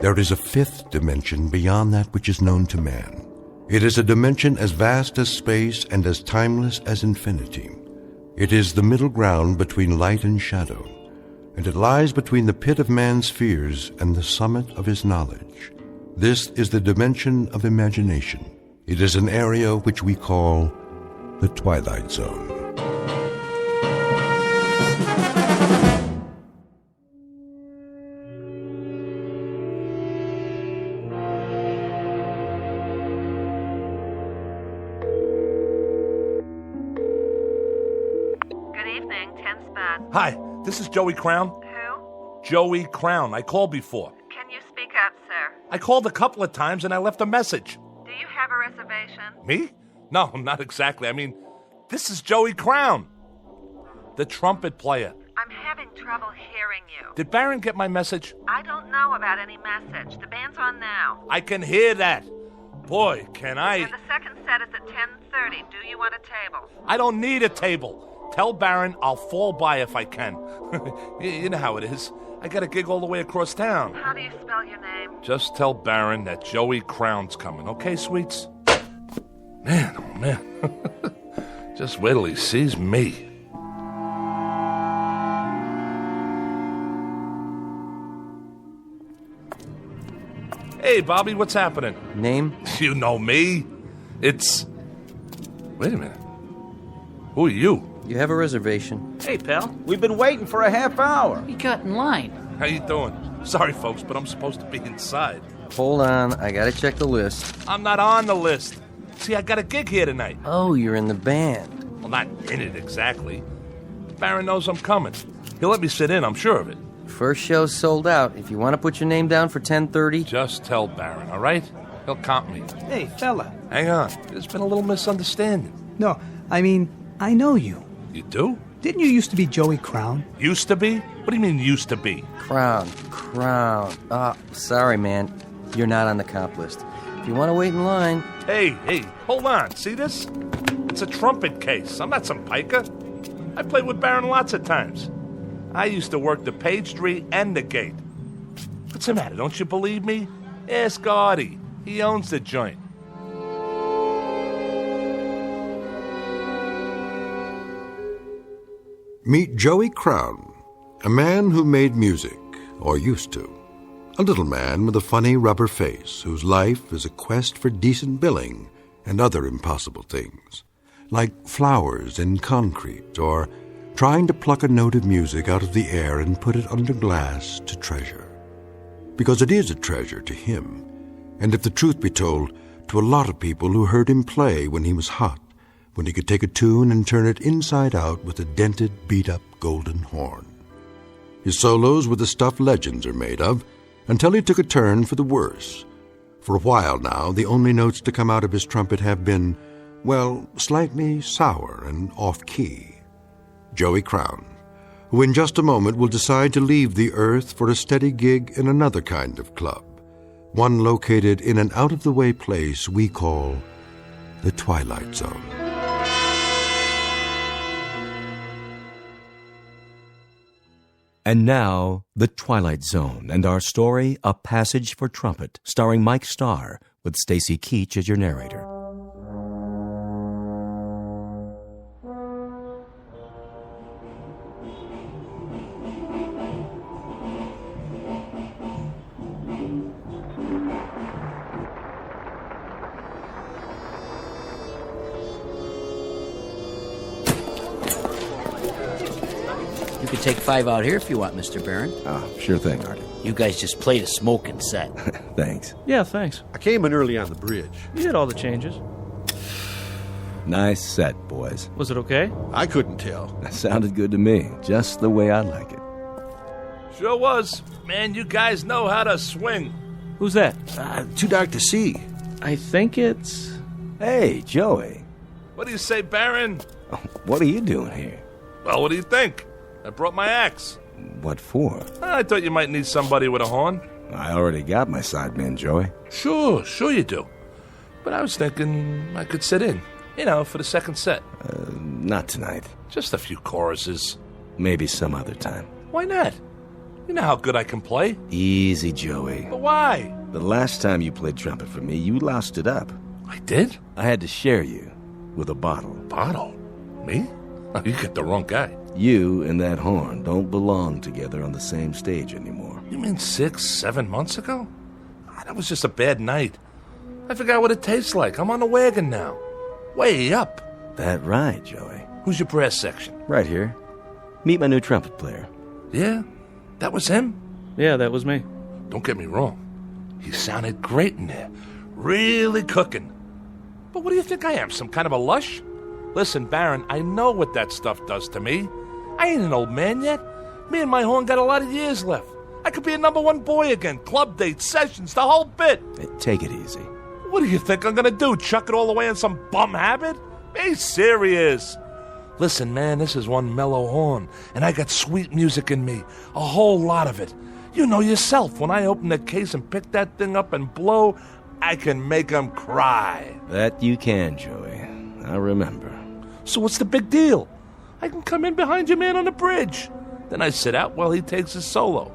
There is a fifth dimension beyond that which is known to man. It is a dimension as vast as space and as timeless as infinity. It is the middle ground between light and shadow, and it lies between the pit of man's fears and the summit of his knowledge. This is the dimension of imagination. It is an area which we call the Twilight Zone. Hi, this is Joey Crown. Who? Joey Crown. I called before. Can you speak up, sir? I called a couple of times and I left a message. Do you have a reservation? Me? No, not exactly. I mean, this is Joey Crown, the trumpet player. I'm having trouble hearing you. Did Baron get my message? I don't know about any message. The band's on now. I can hear that. Boy, can I... And the second set is at 10:30. Do you want a table? I don't need a table. Tell Baron I'll fall by if I can. You know how it is. I got a gig all the way across town. How do you spell your name? Just tell Baron that Joey Crown's coming, okay, sweets? Man, oh man. Just wait till he sees me. Hey, Bobby, what's happening? Name? You know me. It's... Wait a minute. Who are you? You have a reservation. Hey, pal. We've been waiting for a half hour. You got in line. How you doing? Sorry, folks, but I'm supposed to be inside. Hold on, I gotta check the list. I'm not on the list. See, I got a gig here tonight. Oh, you're in the band. Well, not in it exactly. Baron knows I'm coming. He'll let me sit in, I'm sure of it. First show's sold out. If you want to put your name down for 10:30... Just tell Baron, all right? He'll comp me. Hey, fella. Hang on. There's been a little misunderstanding. No, I mean, I know you. You do? Didn't you used to be Joey Crown? Used to be? What do you mean used to be? Crown. Sorry, man. You're not on the comp list. If you want to wait in line... Hey, hold on. See this? It's a trumpet case. I'm not some piker. I played with Baron lots of times. I used to work the page tree and the gate. What's the matter? Don't you believe me? Ask Artie. He owns the joint. Meet Joey Crown, a man who made music, or used to. A little man with a funny rubber face whose life is a quest for decent billing and other impossible things, like flowers in concrete or trying to pluck a note of music out of the air and put it under glass to treasure. Because it is a treasure to him, and if the truth be told, to a lot of people who heard him play when he was hot, when he could take a tune and turn it inside out with a dented, beat-up golden horn. His solos were the stuff legends are made of, until he took a turn for the worse. For a while now, the only notes to come out of his trumpet have been, well, slightly sour and off-key. Joey Crown, who in just a moment will decide to leave the earth for a steady gig in another kind of club, one located in an out-of-the-way place we call the Twilight Zone. And now, The Twilight Zone, and our story, A Passage for Trumpet, starring Mike Starr, with Stacy Keach as your narrator. You can take 5 out here if you want, Mr. Barron. Oh, sure thing, Artie. You guys just played a smoking set. Thanks. Yeah, thanks. I came in early on the bridge. You did all the changes. Nice set, boys. Was it okay? I couldn't tell. That sounded good to me, just the way I like it. Sure was. Man, you guys know how to swing. Who's that? Too dark to see. I think it's... Hey, Joey. What do you say, Baron? What are you doing here? Well, what do you think? I brought my axe. What for? I thought you might need somebody with a horn. I already got my sideman, Joey. Sure you do. But I was thinking I could sit in, for the second set. Not tonight. Just a few choruses. Maybe some other time. Why not? You know how good I can play. Easy, Joey. But why? The last time you played trumpet for me, you loused it up. I did? I had to share you with a bottle. Bottle? Me? Oh, you get the wrong guy. You and that horn don't belong together on the same stage anymore. You mean 6, 7 months ago? That was just a bad night. I forgot what it tastes like. I'm on the wagon now. Way up. That right, Joey. Who's your brass section? Right here. Meet my new trumpet player. Yeah? That was him? Yeah, that was me. Don't get me wrong. He sounded great in there. Really cooking. But what do you think I am, some kind of a lush? Listen, Baron, I know what that stuff does to me. I ain't an old man yet. Me and my horn got a lot of years left. I could be a #1 boy again. Club dates, sessions, the whole bit. Hey, take it easy. What do you think I'm gonna do? Chuck it all away in some bum habit? Be serious. Listen, man, this is one mellow horn, and I got sweet music in me. A whole lot of it. You know yourself, when I open the case and pick that thing up and blow, I can make 'em cry. That you can, Joey. I remember. So what's the big deal? I can come in behind your man on the bridge. Then I sit out while he takes his solo.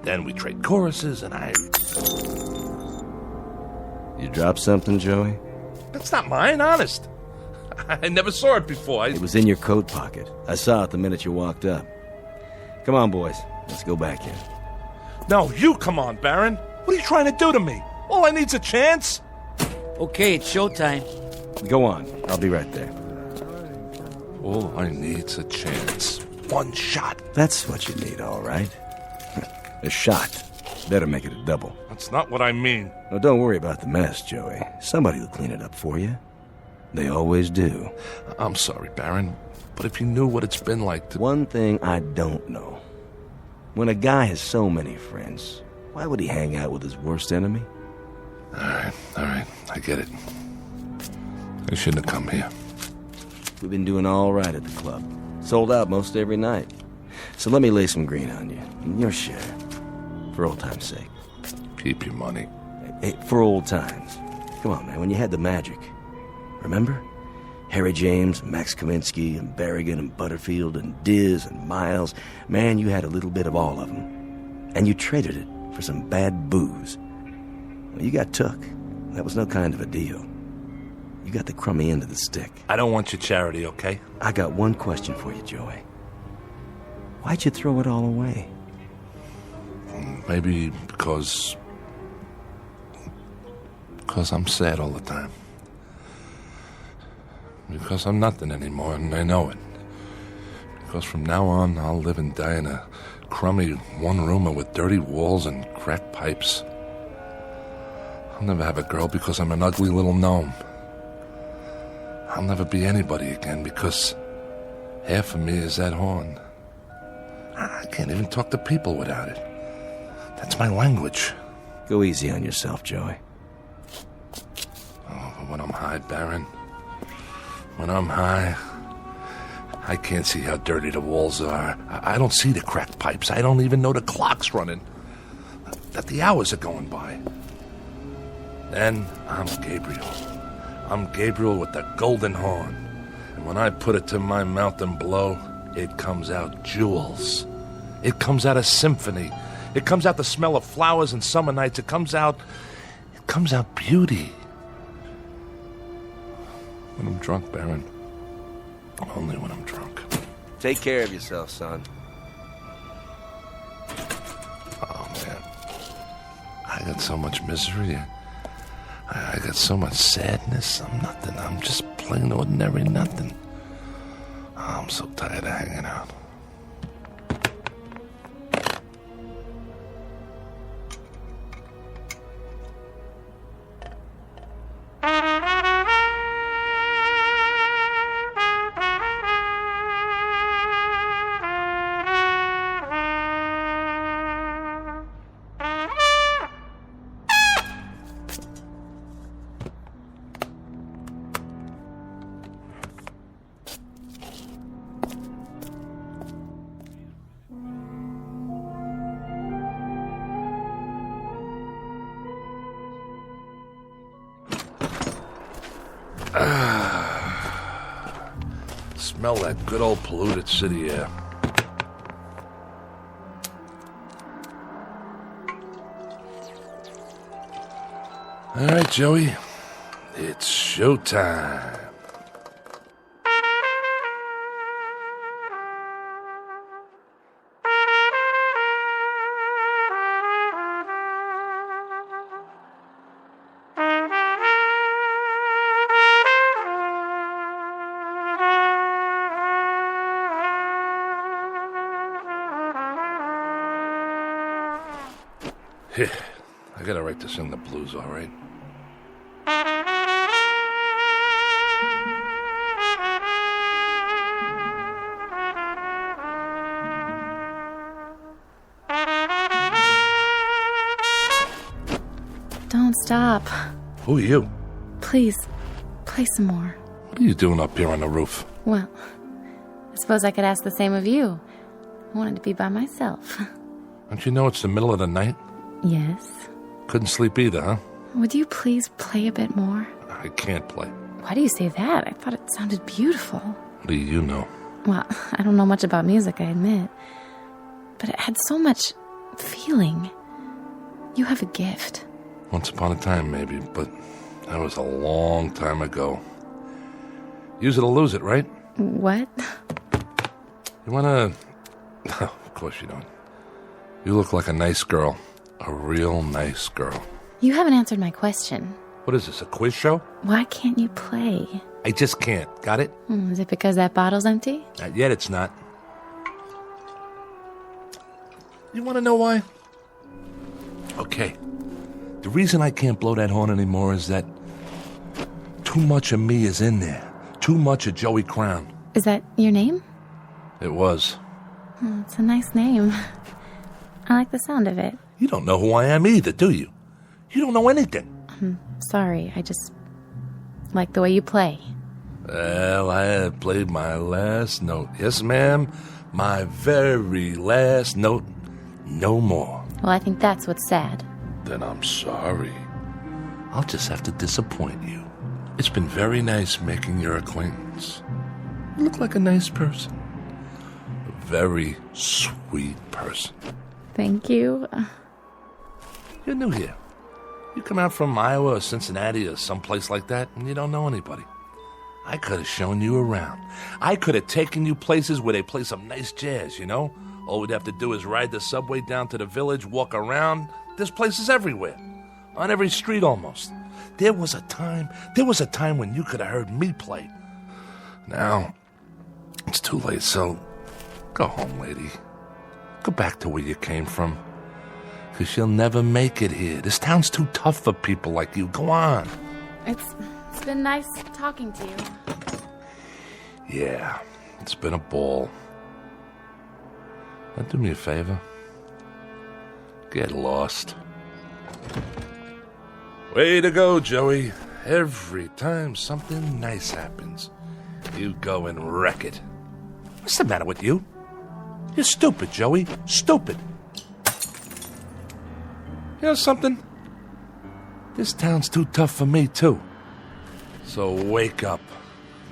Then we trade choruses, and I... You dropped something, Joey? That's not mine, honest. I never saw it before. It was in your coat pocket. I saw it the minute you walked up. Come on, boys. Let's go back in. No, you come on, Baron. What are you trying to do to me? All I need's a chance. Okay, it's showtime. Go on. I'll be right there. All I need's a chance. One shot. That's what you need, all right. A shot. Better make it a double. That's not what I mean. Oh, don't worry about the mess, Joey. Somebody will clean it up for you. They always do. I'm sorry, Baron, but if you knew what it's been like to... One thing I don't know. When a guy has so many friends, why would he hang out with his worst enemy? All right, I get it. I shouldn't have come here. We've been doing all right at the club. Sold out most every night. So let me lay some green on you. Your share. For old time's sake. Keep your money. Hey, for old times. Come on, man, when you had the magic. Remember? Harry James, Max Kaminsky, and Berrigan, and Butterfield, and Diz, and Miles. Man, you had a little bit of all of them. And you traded it for some bad booze. Well, you got took. That was no kind of a deal. You got the crummy end of the stick. I don't want your charity, okay? I got one question for you, Joey. Why'd you throw it all away? Maybe because I'm sad all the time. Because I'm nothing anymore, and I know it. Because from now on, I'll live and die in a crummy one-roomer with dirty walls and cracked pipes. I'll never have a girl because I'm an ugly little gnome. I'll never be anybody again because half of me is that horn. I can't even talk to people without it. That's my language. Go easy on yourself, Joey. Oh, but when I'm high, Baron, when I'm high, I can't see how dirty the walls are. I don't see the cracked pipes. I don't even know the clock's running, that the hours are going by. Then I'm Gabriel. I'm Gabriel with the golden horn. And when I put it to my mouth and blow, it comes out jewels. It comes out a symphony. It comes out the smell of flowers and summer nights. It comes out beauty. When I'm drunk, Baron. Only when I'm drunk. Take care of yourself, son. Oh, man. I got so much misery. I got so much sadness. I'm nothing. I'm just plain ordinary nothing. Oh, I'm so tired of hanging out. Smell that good old polluted city air. All right, Joey. It's showtime. Here, I gotta write this in the blues, all right? Don't stop. Who are you? Please, play some more. What are you doing up here on the roof? Well, I suppose I could ask the same of you. I wanted to be by myself. Don't you know it's the middle of the night? Yes. Couldn't sleep either, huh? Would you please play a bit more? I can't play. Why do you say that? I thought it sounded beautiful. What do you know? Well, I don't know much about music, I admit. But it had so much feeling. You have a gift. Once upon a time, maybe, but that was a long time ago. Use it or lose it, right? What? You wanna... Of course you don't. You look like a nice girl. A real nice girl. You haven't answered my question. What is this, a quiz show? Why can't you play? I just can't. Got it? Is it because that bottle's empty? Not yet, it's not. You want to know why? Okay. The reason I can't blow that horn anymore is that too much of me is in there. Too much of Joey Crown. Is that your name? It was. It's a nice name. I like the sound of it. You don't know who I am either, do you? You don't know anything. Sorry, I just like the way you play. Well, I had played my last note. Yes, ma'am. My very last note. No more. Well, I think that's what's sad. Then I'm sorry. I'll just have to disappoint you. It's been very nice making your acquaintance. You look like a nice person. A very sweet person. Thank you. You're new here. You come out from Iowa or Cincinnati or someplace like that, and you don't know anybody. I could have shown you around. I could have taken you places where they play some nice jazz, you know? All we'd have to do is ride the subway down to the village, walk around. There's places everywhere. On every street almost. There was a time when you could have heard me play. Now, it's too late, so go home, lady. Go back to where you came from. Because you'll never make it here. This town's too tough for people like you. Go on. It's been nice talking to you. Yeah, it's been a ball. Now do me a favor. Get lost. Way to go, Joey. Every time something nice happens, you go and wreck it. What's the matter with you? You're stupid, Joey. Stupid. You know something? This town's too tough for me, too. So wake up.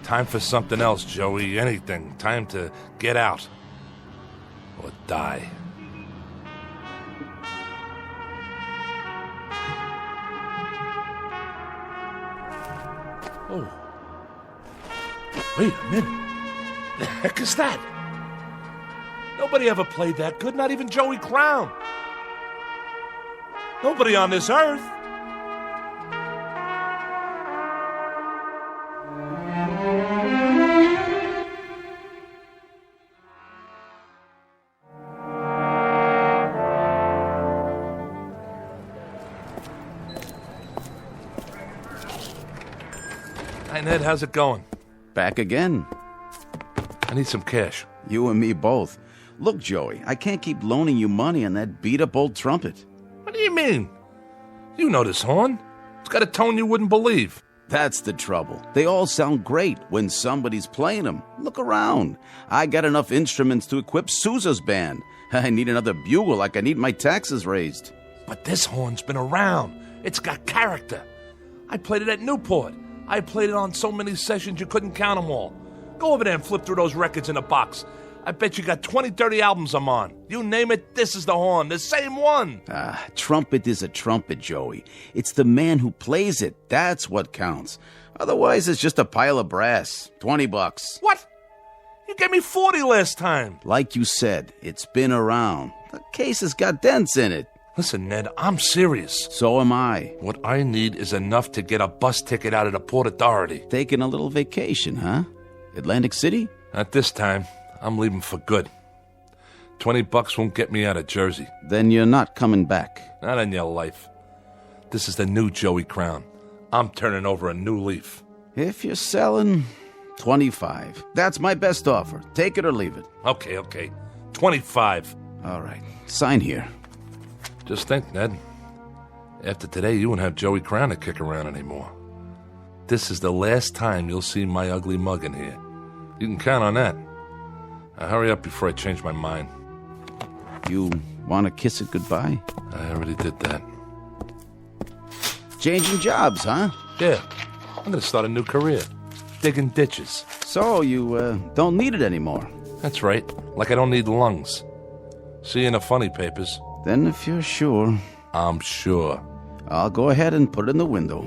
Time for something else, Joey. Anything. Time to get out. Or die. Oh. Wait a minute. The heck is that? Nobody ever played that good, not even Joey Crown. Nobody on this earth. Hi, Ned. How's it going? Back again. I need some cash. You and me both. Look, Joey, I can't keep loaning you money on that beat-up old trumpet. What do you mean? You know this horn. It's got a tone you wouldn't believe. That's the trouble. They all sound great when somebody's playing them. Look around. I got enough instruments to equip Sousa's band. I need another bugle like I need my taxes raised. But this horn's been around. It's got character. I played it at Newport. I played it on so many sessions you couldn't count them all. Go over there and flip through those records in a box. I bet you got 20, 30 albums I'm on. You name it, this is the horn, the same one. Trumpet is a trumpet, Joey. It's the man who plays it. That's what counts. Otherwise, it's just a pile of brass. $20. What? You gave me 40 last time. Like you said, it's been around. The case has got dents in it. Listen, Ned, I'm serious. So am I. What I need is enough to get a bus ticket out of the Port Authority. Taking a little vacation, huh? Atlantic City? Not this time. I'm leaving for good. $20 won't get me out of Jersey. Then you're not coming back. Not in your life. This is the new Joey Crown. I'm turning over a new leaf. If you're selling, 25. That's my best offer. Take it or leave it. Okay. 25. All right. Sign here. Just think, Ned. After today, you won't have Joey Crown to kick around anymore. This is the last time you'll see my ugly mug in here. You can count on that. Now hurry up before I change my mind. You want to kiss it goodbye? I already did that. Changing jobs, huh? Yeah. I'm going to start a new career. Digging ditches. So you don't need it anymore? That's right. Like I don't need lungs. See you in the funny papers. Then if you're sure... I'm sure. I'll go ahead and put it in the window.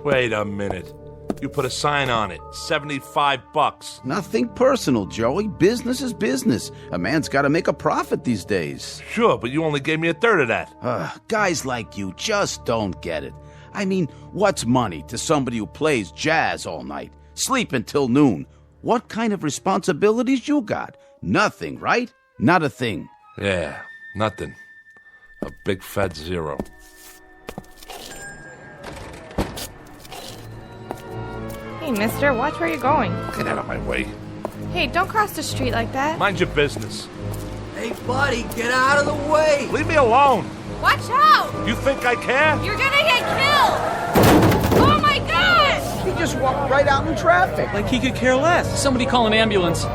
Wait a minute. You put a sign on it. $75. Nothing personal, Joey. Business is business. A man's got to make a profit these days. Sure, but you only gave me a third of that. Guys like you just don't get it. I mean, what's money to somebody who plays jazz all night, sleep until noon? What kind of responsibilities you got? Nothing, right? Not a thing. Yeah, nothing. A big fat zero. Hey, mister, watch where you're going. Get out of my way. Hey, don't cross the street like that. Mind your business. Hey, buddy, get out of the way. Leave me alone. Watch out! You think I care? You're gonna get killed! Oh my gosh! He just walked right out in traffic. Like he could care less. Somebody call an ambulance.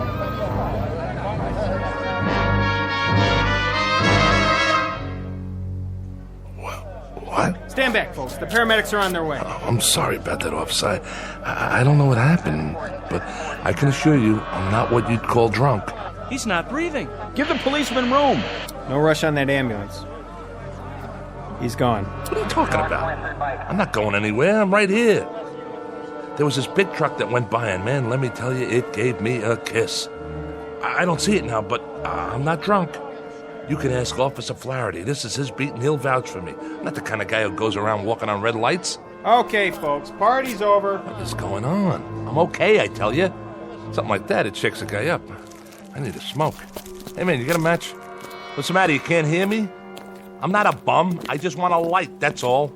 What? Stand back, folks. The paramedics are on their way. Oh, I'm sorry about that, officer. I don't know what happened, but I can assure you I'm not what you'd call drunk. He's not breathing. Give the policeman room. No rush on that ambulance. He's gone. What are you talking about? I'm not going anywhere. I'm right here. There was this big truck that went by, and man, let me tell you, it gave me a kiss. I don't see it now, but I'm not drunk. You can ask Officer Flaherty. This is his beat, and he'll vouch for me. I'm not the kind of guy who goes around walking on red lights. Okay, folks. Party's over. What is going on? I'm okay, I tell you. Something like that, it shakes a guy up. I need a smoke. Hey, man, you got a match? What's the matter? You can't hear me? I'm not a bum. I just want a light, that's all.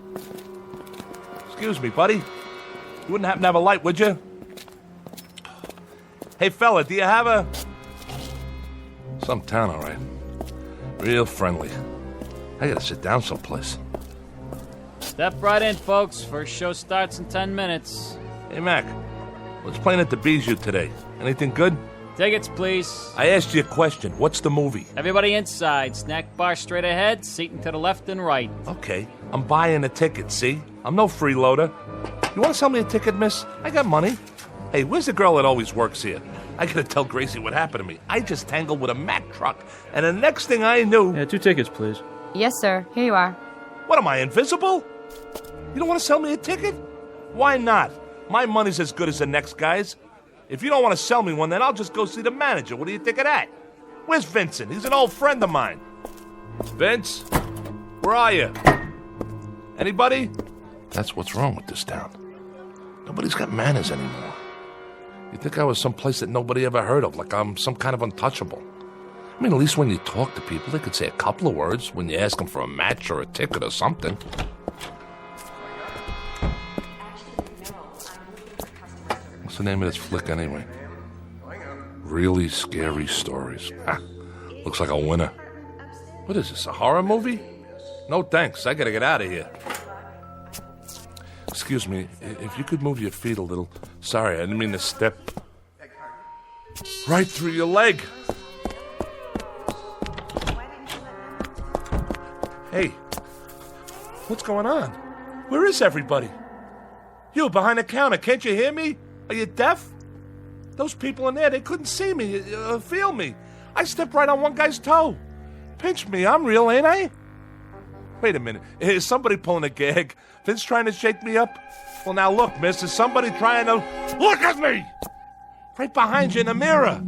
Excuse me, buddy. You wouldn't happen to have a light, would you? Hey, fella, do you have a... Some town, all right. Real friendly. I gotta sit down someplace. Step right in, folks. First show starts in 10 minutes. Hey, Mac. What's playing at the Bijou today? Anything good? Tickets, please. I asked you a question. What's the movie? Everybody inside. Snack bar straight ahead, seating to the left and right. Okay. I'm buying a ticket, see? I'm no freeloader. You want to sell me a ticket, miss? I got money. Hey, where's the girl that always works here? I gotta tell Gracie what happened to me. I just tangled with a Mack truck, and the next thing I knew... Yeah, 2 tickets, please. Yes, sir. Here you are. What, am I invisible? You don't want to sell me a ticket? Why not? My money's as good as the next guy's. If you don't want to sell me one, then I'll just go see the manager. What do you think of that? Where's Vincent? He's an old friend of mine. Vince? Where are you? Anybody? That's what's wrong with this town. Nobody's got manners anymore. You'd think I was someplace that nobody ever heard of, like I'm some kind of untouchable. I mean, at least when you talk to people, they could say a couple of words when you ask them for a match or a ticket or something. What's the name of this flick, anyway? Really Scary Stories. Looks like a winner. What is this, a horror movie? No thanks, I gotta get out of here. Excuse me, if you could move your feet a little. Sorry, I didn't mean to step right through your leg. Hey, what's going on? Where is everybody? You, behind the counter, can't you hear me? Are you deaf? Those people in there, they couldn't see me, feel me. I stepped right on one guy's toe. Pinch me, I'm real, ain't I? Wait a minute, is somebody pulling a gag? Vince trying to shake me up? Well, now look, miss, is somebody trying to... Look at me! Right behind you in the mirror.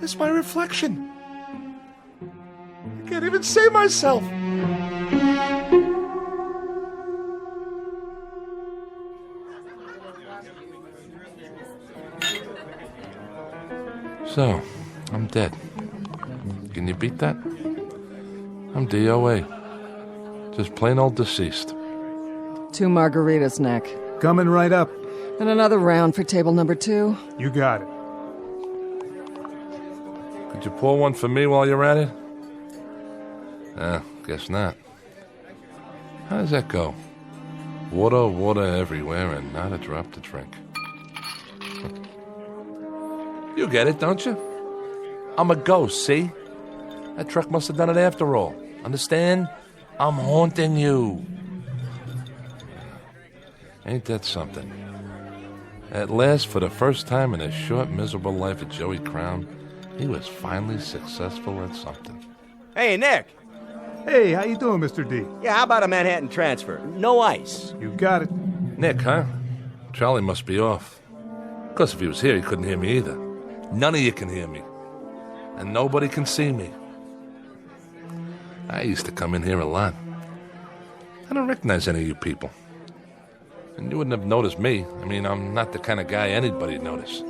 It's my reflection. I can't even see myself. So, I'm dead. Can you beat that? I'm DOA. Just plain old deceased. 2 margaritas, Nick. Coming right up. And another round for table number 2. You got it. Could you pour one for me while you're at it? Guess not. How does that go? Water, water everywhere, and not a drop to drink. You get it, don't you? I'm a ghost, see? That truck must have done it after all. Understand? I'm haunting you. Ain't that something? At last, for the first time in the short, miserable life of Joey Crown, he was finally successful at something. Hey, Nick. Hey, how you doing, Mr. D? Yeah, how about a Manhattan transfer? No ice. You got it. Nick, huh? Charlie must be off. Of course, if he was here, he couldn't hear me either. None of you can hear me. And nobody can see me. I used to come in here a lot. I don't recognize any of you people. And you wouldn't have noticed me. I mean, I'm not the kind of guy anybody'd notice.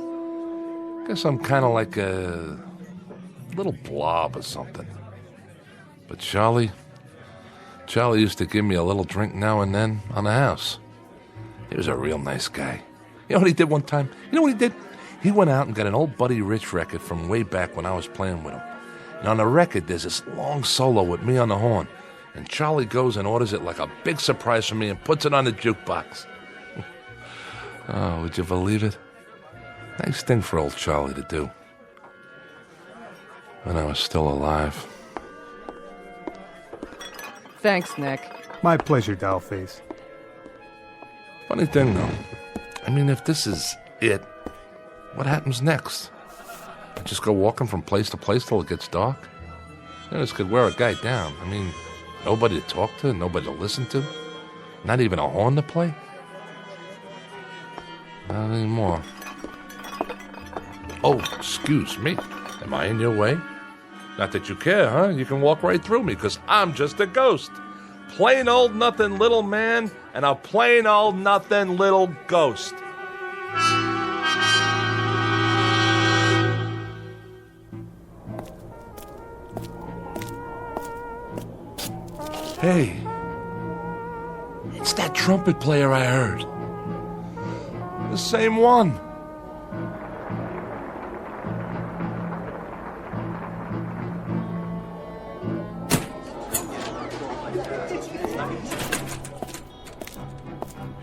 Guess I'm kind of like a little blob or something. But Charlie used to give me a little drink now and then on the house. He was a real nice guy. You know what he did one time? You know what he did? He went out and got an old Buddy Rich record from way back when I was playing with him. And on the record, there's this long solo with me on the horn. And Charlie goes and orders it like a big surprise for me and puts it on the jukebox. Oh, would you believe it? Nice thing for old Charlie to do. When I was still alive. Thanks, Nick. My pleasure, Dollface. Funny thing, though. I mean, if this is it, what happens next? I just go walking from place to place till it gets dark? This could wear a guy down. I mean, nobody to talk to, nobody to listen to, not even a horn to play. Not anymore. Oh, excuse me. Am I in your way? Not that you care, huh? You can walk right through me, because I'm just a ghost. Plain old nothing little man and a plain old nothing little ghost. Hey, it's that trumpet player I heard. The same one.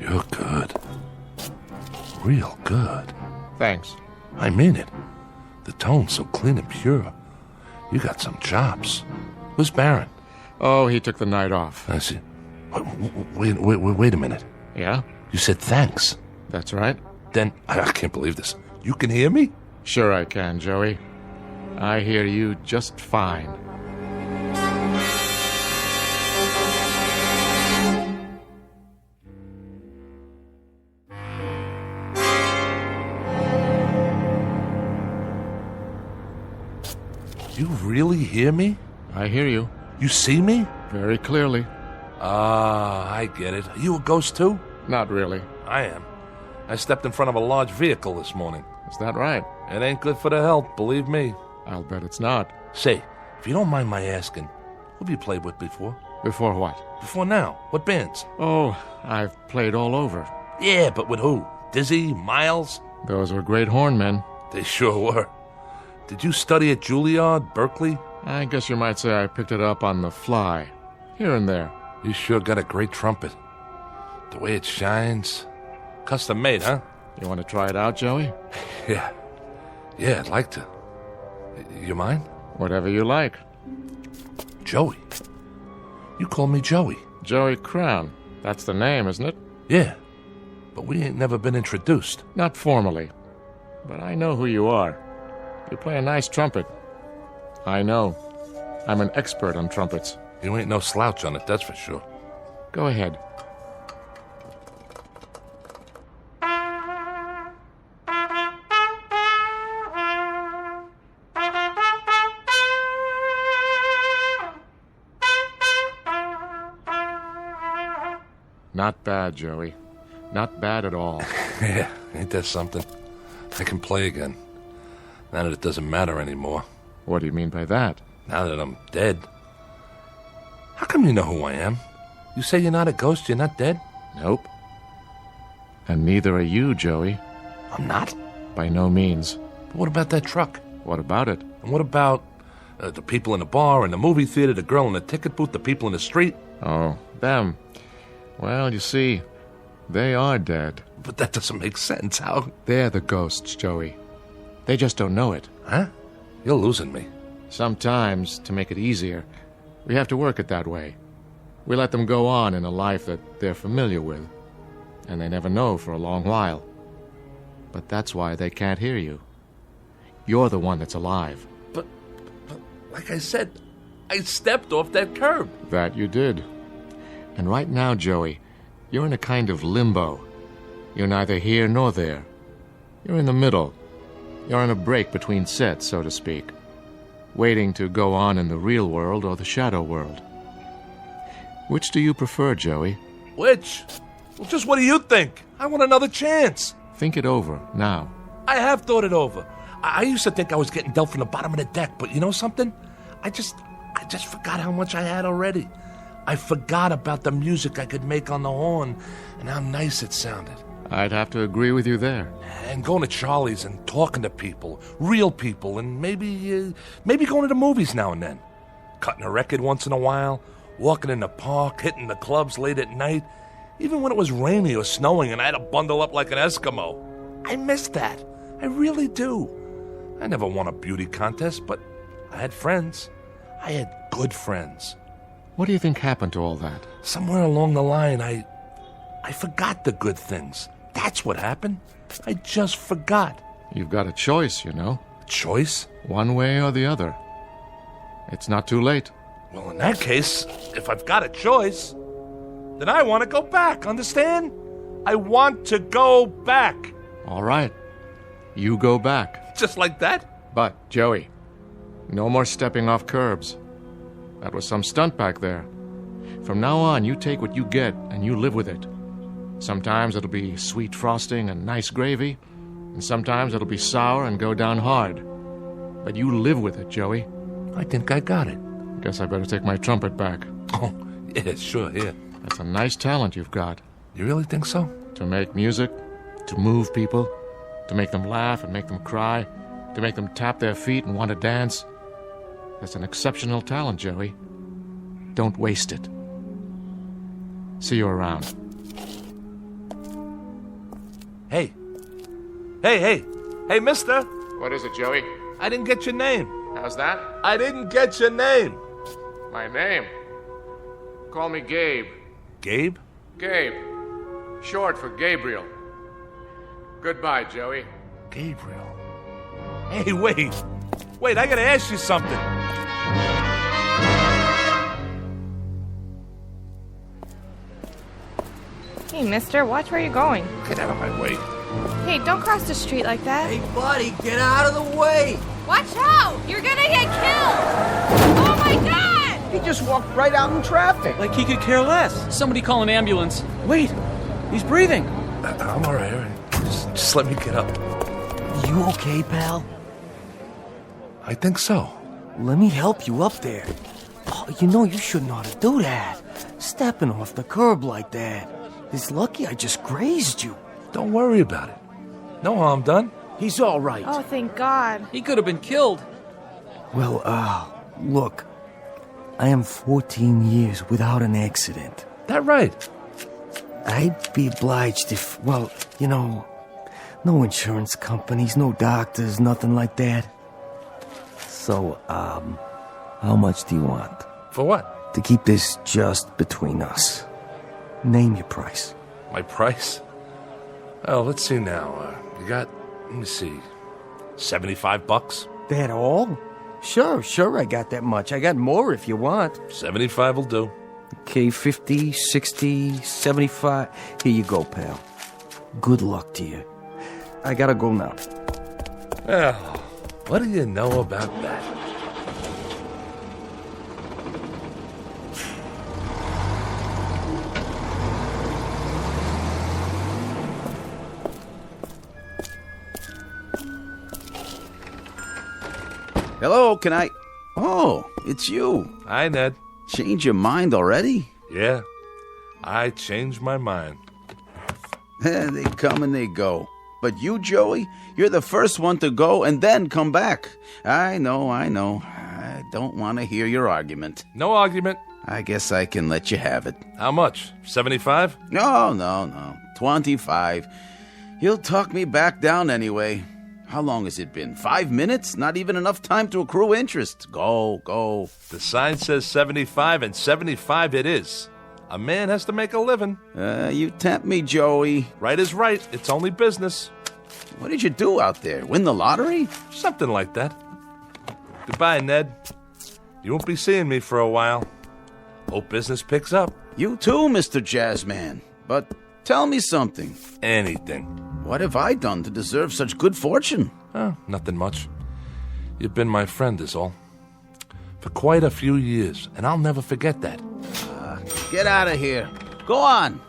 You're good. Real good. Thanks. I mean it. The tone's so clean and pure. You got some chops. Who's Baron? Oh, he took the night off. I see. Wait a minute. Yeah? You said thanks. That's right. Then, I can't believe this. You can hear me? Sure I can, Joey. I hear you just fine. You really hear me? I hear you. You see me? Very clearly. Ah, I get it. Are you a ghost too? Not really. I am. I stepped in front of a large vehicle this morning. Is that right? It ain't good for the health, believe me. I'll bet it's not. Say, if you don't mind my asking, who have you played with before? Before what? Before now. What bands? Oh, I've played all over. Yeah, but with who? Dizzy? Miles? Those were great hornmen. They sure were. Did you study at Juilliard, Berkeley? I guess you might say I picked it up on the fly. Here and there. You sure got a great trumpet. The way it shines. Custom made, huh? You want to try it out, Joey? Yeah, I'd like to. You mind? Whatever you like. Joey. You call me Joey. Joey Crown. That's the name, isn't it? Yeah. But we ain't never been introduced. Not formally. But I know who you are. You play a nice trumpet. I know. I'm an expert on trumpets. You ain't no slouch on it, that's for sure. Go ahead. Not bad, Joey. Not bad at all. Yeah, ain't that something? I can play again. Now that it doesn't matter anymore. What do you mean by that? Now that I'm dead. How come you know who I am? You say you're not a ghost, you're not dead? Nope. And neither are you, Joey. I'm not? By no means. But what about that truck? What about it? And what about the people in the bar, in the movie theater, the girl in the ticket booth, the people in the street? Oh, them. Well, you see, they are dead. But that doesn't make sense. How? They're the ghosts, Joey. They just don't know it. Huh? You're losing me. Sometimes, to make it easier, we have to work it that way. We let them go on in a life that they're familiar with, and they never know for a long while. But that's why they can't hear you. You're the one that's alive. But like I said, I stepped off that curb. That you did. And right now, Joey, you're in a kind of limbo. You're neither here nor there. You're in the middle. You're on a break between sets, so to speak, waiting to go on in the real world or the shadow world. Which do you prefer, Joey? Which? Well, just what do you think? I want another chance. Think it over, now. I have thought it over. I used to think I was getting dealt from the bottom of the deck, but you know something? I just forgot how much I had already. I forgot about the music I could make on the horn and how nice it sounded. I'd have to agree with you there. And going to Charlie's and talking to people, real people, and maybe going to the movies now and then. Cutting a record once in a while, walking in the park, hitting the clubs late at night, even when it was rainy or snowing and I had to bundle up like an Eskimo. I miss that. I really do. I never won a beauty contest, but I had friends. I had good friends. What do you think happened to all that? Somewhere along the line, I forgot the good things. That's what happened. I just forgot. You've got a choice, you know. Choice? One way or the other. It's not too late. Well, in that case, if I've got a choice, then I want to go back, understand? I want to go back. All right. You go back. Just like that? But, Joey, no more stepping off curbs. That was some stunt back there. From now on, you take what you get and you live with it. Sometimes it'll be sweet frosting and nice gravy, and sometimes it'll be sour and go down hard. But you live with it, Joey. I think I got it. Guess I better take my trumpet back. Oh, yeah, sure, yeah. That's a nice talent you've got. You really think so? To make music, to move people, to make them laugh and make them cry, to make them tap their feet and want to dance. That's an exceptional talent, Joey. Don't waste it. See you around. Hey, mister. What is it, Joey? I didn't get your name. How's that? I didn't get your name. My name? Call me Gabe. Gabe? Gabe. Short for Gabriel. Goodbye, Joey. Gabriel. Hey, wait, I gotta ask you something. Hey, mister, watch where you're going. Get out of my way. Hey, don't cross the street like that. Hey, buddy, get out of the way! Watch out! You're gonna get killed! Oh my god! He just walked right out in traffic. Like he could care less. Somebody call an ambulance. Wait, he's breathing. I'm all right. Just let me get up. You okay, pal? I think so. Let me help you up there. Oh, you know you shouldn't ought to do that. Stepping off the curb like that. It's lucky I just grazed you. Don't worry about it. No harm done. He's all right. Oh, thank God. He could have been killed. Well, look. I am 14 years without an accident. That right? I'd be obliged if, well, you know, no insurance companies, no doctors, nothing like that. So, how much do you want? For what? To keep this just between us. Name your price. My price? Oh, let's see now. You got, let me see, $75? That all? Sure, I got that much. I got more if you want. 75 will do. Okay, 50, 60, 75. Here you go, pal. Good luck to you. I gotta go now. Well, what do you know about that? Hello, can I... Oh, it's you. Hi, Ned. Change your mind already? Yeah, I changed my mind. They come and they go. But you, Joey, you're the first one to go and then come back. I know. I don't want to hear your argument. No argument. I guess I can let you have it. How much? 75? No. 25. He'll talk me back down anyway. How long has it been? 5 minutes? Not even enough time to accrue interest. Go. The sign says 75, and 75 it is. A man has to make a living. You tempt me, Joey. Right is right. It's only business. What did you do out there? Win the lottery? Something like that. Goodbye, Ned. You won't be seeing me for a while. Hope business picks up. You too, Mr. Jazzman. But tell me something. Anything. What have I done to deserve such good fortune? Nothing much. You've been my friend is all. For quite a few years, and I'll never forget that. Get out of here. Go on.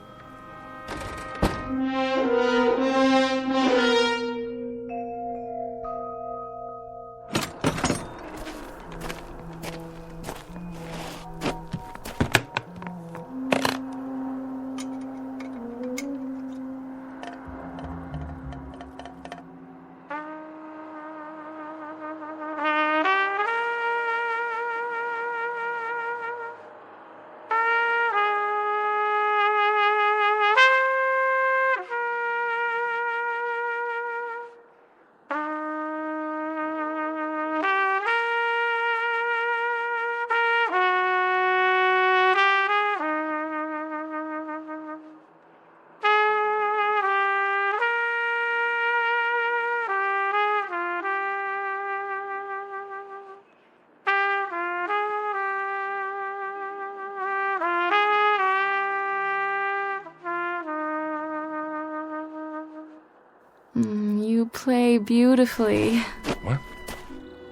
You play beautifully. What?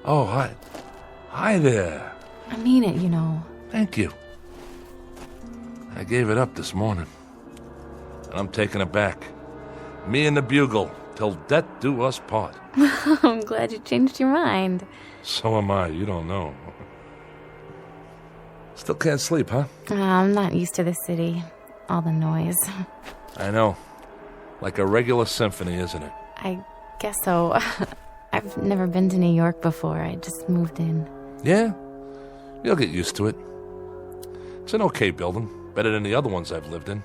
Oh, hi. Hi there. I mean it, you know. Thank you. I gave it up this morning. And I'm taking it back. Me and the bugle, till death do us part. I'm glad you changed your mind. So am I, you don't know. Still can't sleep, huh? I'm not used to the city. All the noise. I know. Like a regular symphony, isn't it? I guess so. I've never been to New York before. I just moved in. Yeah? You'll get used to it. It's an okay building. Better than the other ones I've lived in.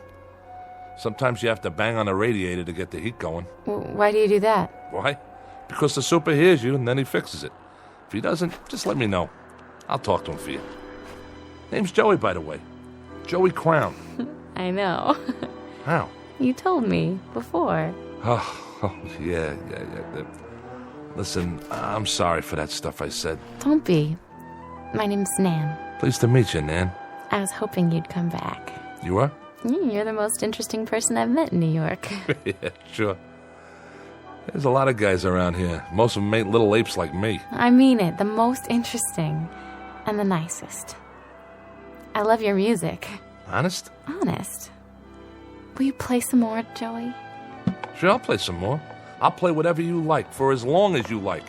Sometimes you have to bang on a radiator to get the heat going. Why do you do that? Why? Because the super hears you and then he fixes it. If he doesn't, just let me know. I'll talk to him for you. Name's Joey, by the way. Joey Crown. I know. How? You told me before. Oh, yeah. Listen, I'm sorry for that stuff I said. Don't be. My name's Nan. Pleased to meet you, Nan. I was hoping you'd come back. You are? You're the most interesting person I've met in New York. Yeah, sure. There's a lot of guys around here. Most of them ain't little apes like me. I mean it. The most interesting. And the nicest. I love your music. Honest? Honest. Will you play some more, Joey? Sure, I'll play some more. I'll play whatever you like, for as long as you like.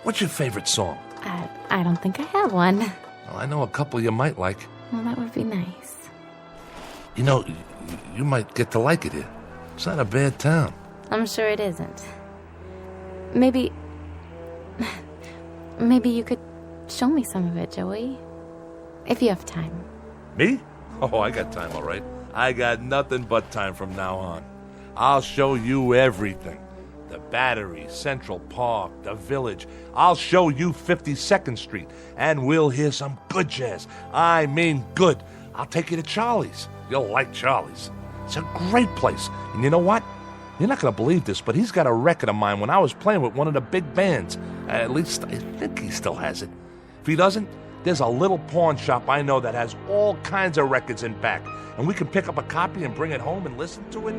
What's your favorite song? I don't think I have one. Well, I know a couple you might like. Well, that would be nice. You know, you might get to like it here. It's not a bad town. I'm sure it isn't. Maybe you could show me some of it, Joey. If you have time. Me? Oh, I got time, all right. I got nothing but time from now on. I'll show you everything. The Battery, Central Park, the Village. I'll show you 52nd Street, and we'll hear some good jazz. I mean good. I'll take you to Charlie's. You'll like Charlie's. It's a great place. And you know what? You're not going to believe this, but he's got a record of mine when I was playing with one of the big bands. At least I think he still has it. If he doesn't, there's a little pawn shop I know that has all kinds of records in back, and we can pick up a copy and bring it home and listen to it.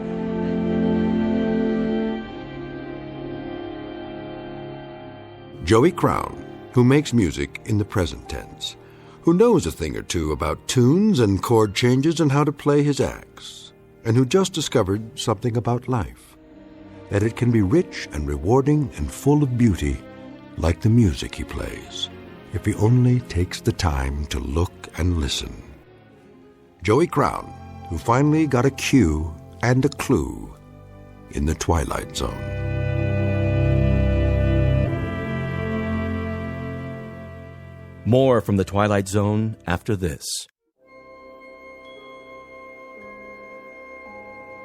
Joey Crown, who makes music in the present tense, who knows a thing or two about tunes and chord changes and how to play his axe, and who just discovered something about life, that it can be rich and rewarding and full of beauty like the music he plays, if he only takes the time to look and listen. Joey Crown, who finally got a cue and a clue in the Twilight Zone. More from the Twilight Zone after this.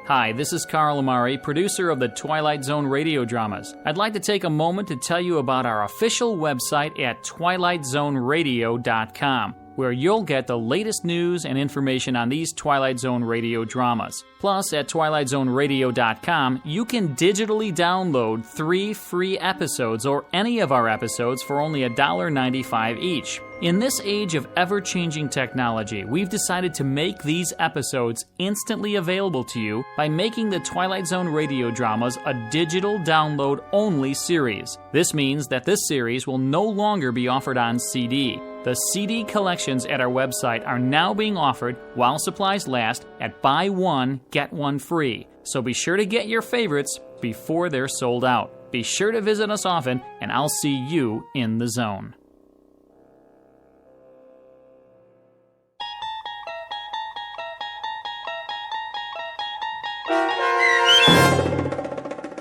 Hi, this is Carl Amari, producer of the Twilight Zone radio dramas. I'd like to take a moment to tell you about our official website at twilightzoneradio.com, where you'll get the latest news and information on these Twilight Zone radio dramas. Plus, at twilightzoneradio.com, you can digitally download 3 free episodes or any of our episodes for only $1.95 each. In this age of ever-changing technology, we've decided to make these episodes instantly available to you by making the Twilight Zone radio dramas a digital download-only series. This means that this series will no longer be offered on CD. The CD collections at our website are now being offered while supplies last at buy one, get one free. So be sure to get your favorites before they're sold out. Be sure to visit us often, and I'll see you in the zone.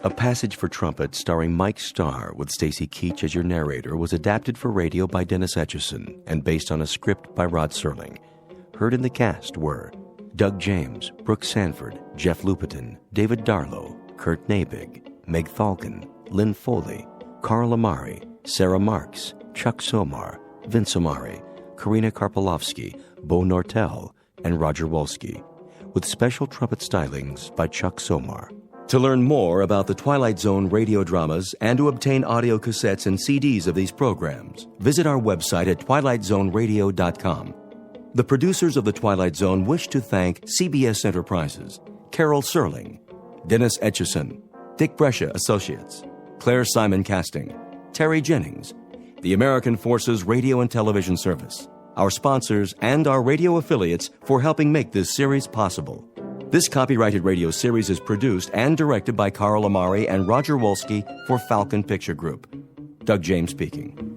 A Passage for Trumpet, starring Mike Starr with Stacy Keach as your narrator, was adapted for radio by Dennis Etchison and based on a script by Rod Serling. Heard in the cast were Doug James, Brooke Sanford, Jeff Lupetin, David Darlow, Kurt Nabig, Meg Falcon, Lynn Foley, Carl Amari, Sarah Marks, Chuck Somar, Vince Amari, Karina Karpolovsky, Bo Nortel, and Roger Wolski, with special trumpet stylings by Chuck Somar. To learn more about the Twilight Zone radio dramas and to obtain audio cassettes and CDs of these programs, visit our website at twilightzoneradio.com. The producers of The Twilight Zone wish to thank CBS Enterprises, Carol Serling, Dennis Etchison, Dick Brescia Associates, Claire Simon Casting, Terry Jennings, the American Forces Radio and Television Service, our sponsors, and our radio affiliates for helping make this series possible. This copyrighted radio series is produced and directed by Carl Amari and Roger Wolski for Falcon Picture Group. Doug James speaking.